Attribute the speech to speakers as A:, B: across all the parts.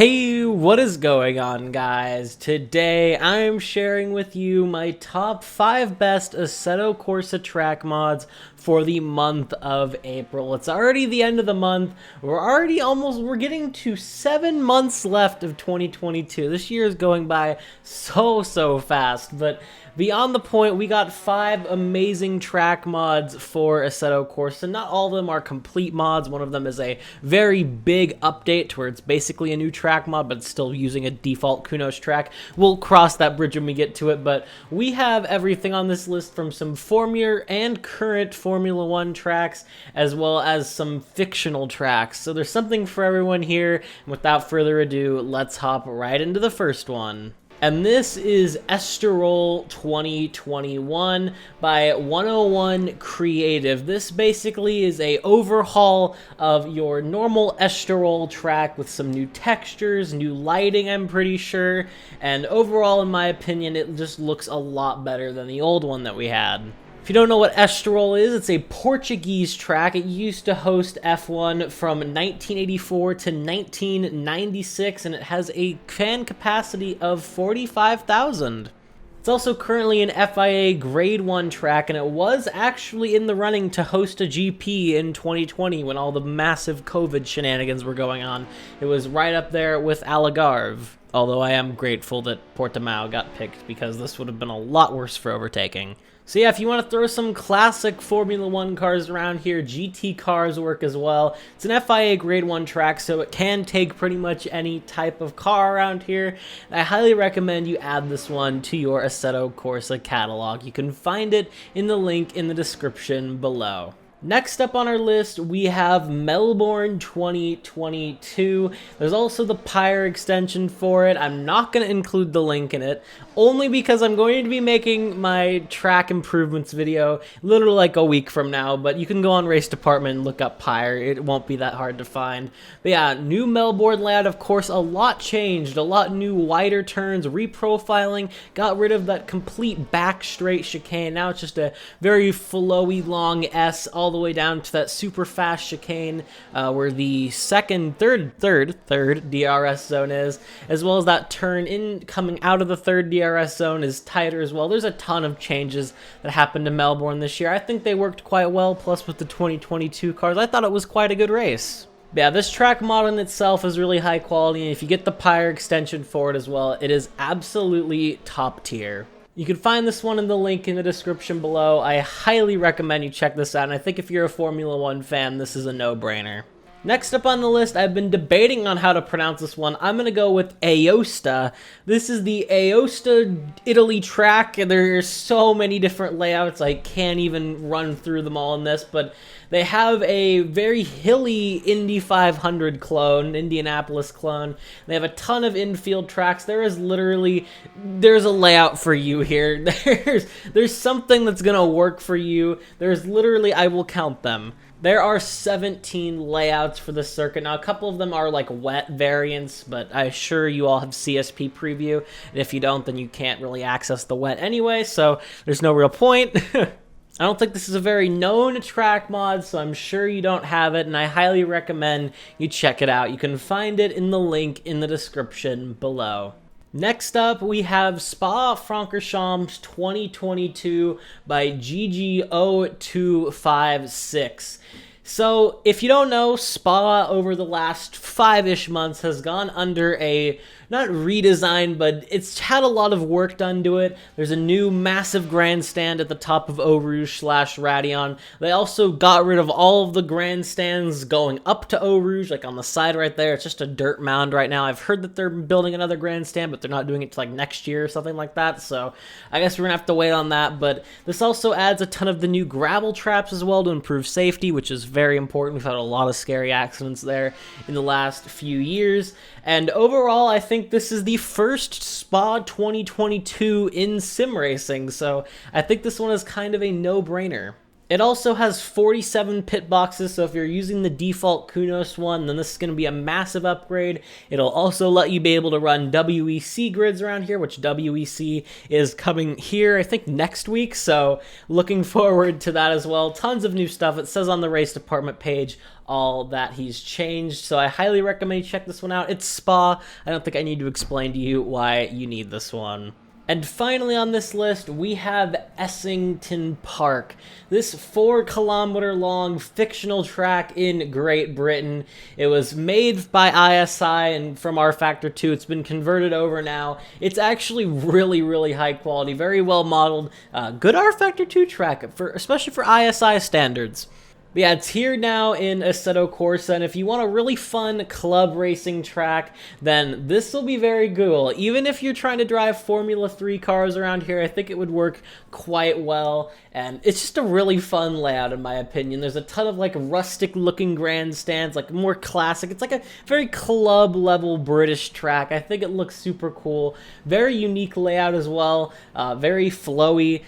A: Hey, what is going on, guys? Today I'm sharing with you my top 5 best Assetto Corsa track mods for the month of April. It's already the end of the month. We're getting to 7 months left of 2022. This year is going by so fast, but beyond the point, we got 5 amazing track mods for Assetto Corsa. Not all of them are complete mods. One of them is a very big update to where it's basically a new track mod, but it's still using a default Kunos track. We'll cross that bridge when we get to it, but we have everything on this list from some former and current Formula 1 tracks, as well as some fictional tracks. So there's something for everyone here, and without further ado, let's hop right into the first one. And this is Estoril 2021 by 101 Creative. This basically is a overhaul of your normal Estoril track with some new textures, new lighting, I'm pretty sure. And overall, in my opinion, it just looks a lot better than the old one that we had. If you don't know what Estoril is, it's a Portuguese track. It used to host F1 from 1984 to 1996, and it has a fan capacity of 45,000. It's also currently an FIA Grade 1 track, and it was actually in the running to host a GP in 2020 when all the massive COVID shenanigans were going on. It was right up there with Algarve, although I am grateful that Portimao got picked because this would have been a lot worse for overtaking. So yeah, if you want to throw some classic Formula 1 cars around here, GT cars work as well. It's an FIA Grade 1 track, so it can take pretty much any type of car around here. I highly recommend you add this one to your Assetto Corsa catalog. You can find it in the link in the description below. Next up on our list, we have Melbourne 2022. There's also the Pyre extension for it. I'm not going to include the link in it, only because I'm going to be making my track improvements video literally like a week from now, but you can go on Race Department and look up Pyre. It won't be that hard to find. But yeah, new Melbourne layout, of course, a lot changed. A lot new wider turns, reprofiling, got rid of that complete back straight chicane. Now it's just a very flowy long S all the way down to that super fast chicane where the third DRS zone is, as well as that turn in coming out of the third DRS zone is tighter as well. There's a ton of changes that happened to Melbourne this year. I think they worked quite well, plus with the 2022 cars, I thought it was quite a good race. But yeah, this track mod in itself is really high quality, and if you get the Pyre extension for it as well, it is absolutely top tier. You can find this one in the link in the description below. I highly recommend you check this out, and I think if you're a Formula 1 fan, this is a no-brainer. Next up on the list, I've been debating on how to pronounce this one. I'm going to go with Aosta. This is the Aosta Italy track, and there's so many different layouts. I can't even run through them all in this, but they have a very hilly Indy 500 clone, Indianapolis clone. They have a ton of infield tracks. There's a layout for you here. There's something that's going to work for you. I will count them. There are 17 layouts for the circuit. Now, a couple of them are like wet variants, but I'm sure you all have CSP preview. And if you don't, then you can't really access the wet anyway, so there's no real point. I don't think this is a very known track mod, so I'm sure you don't have it, and I highly recommend you check it out. You can find it in the link in the description below. Next up, we have Spa-Francorchamps 2022 by GG0256. So, if you don't know, Spa over the last 5-ish months has gone under a, not redesign, but it's had a lot of work done to it. There's a new massive grandstand at the top of Eau Rouge/Radion. They also got rid of all of the grandstands going up to Eau Rouge, like on the side right there. It's just a dirt mound right now. I've heard that they're building another grandstand, but they're not doing it till like next year or something like that, so I guess we're gonna have to wait on that. But this also adds a ton of the new gravel traps as well to improve safety, which is very important. We've had a lot of scary accidents there in the last few years. And overall, I think this is the first Spa 2022 in sim racing, so I think this one is kind of a no-brainer. It also has 47 pit boxes, so if you're using the default Kunos one, then this is going to be a massive upgrade. It'll also let you be able to run WEC grids around here, which WEC is coming here, I think, next week, so looking forward to that as well. Tons of new stuff. It says on the race department page all that he's changed, so I highly recommend you check this one out. It's Spa. I don't think I need to explain to you why you need this one. And finally on this list, we have Essington Park. This 4-kilometer long fictional track in Great Britain. It was made by ISI and from R Factor 2. It's been converted over now. It's actually really, really high quality, very well modeled. Good R Factor 2 track, especially for ISI standards. But yeah, it's here now in Assetto Corsa, and if you want a really fun club racing track, then this will be very cool. Even if you're trying to drive Formula 3 cars around here, I think it would work quite well, and it's just a really fun layout in my opinion. There's a ton of like rustic looking grandstands, like more classic. It's like a very club level British track. I think it looks super cool. Very unique layout as well, very flowy,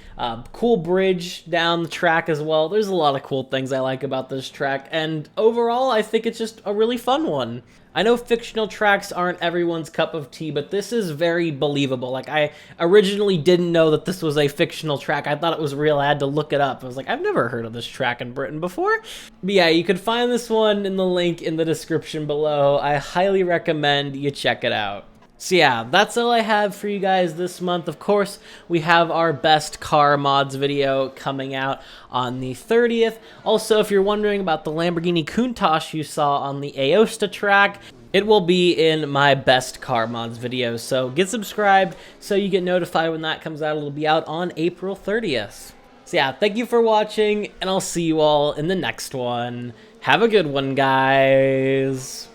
A: cool bridge down the track as well. There's a lot of cool things I like about this track, and overall I think it's just a really fun one. I know fictional tracks aren't everyone's cup of tea, but this is very believable. Like, I originally didn't know that this was a fictional track. I thought it was real. I had to look it up. I was like, I've never heard of this track in Britain before. But yeah, you can find this one in the link in the description below. I highly recommend you check it out. So yeah, that's all I have for you guys this month. Of course, we have our best car mods video coming out on the 30th. Also, if you're wondering about the Lamborghini Countach you saw on the Aosta track, it will be in my best car mods video. So get subscribed so you get notified when that comes out. It'll be out on April 30th. So yeah, thank you for watching, and I'll see you all in the next one. Have a good one, guys.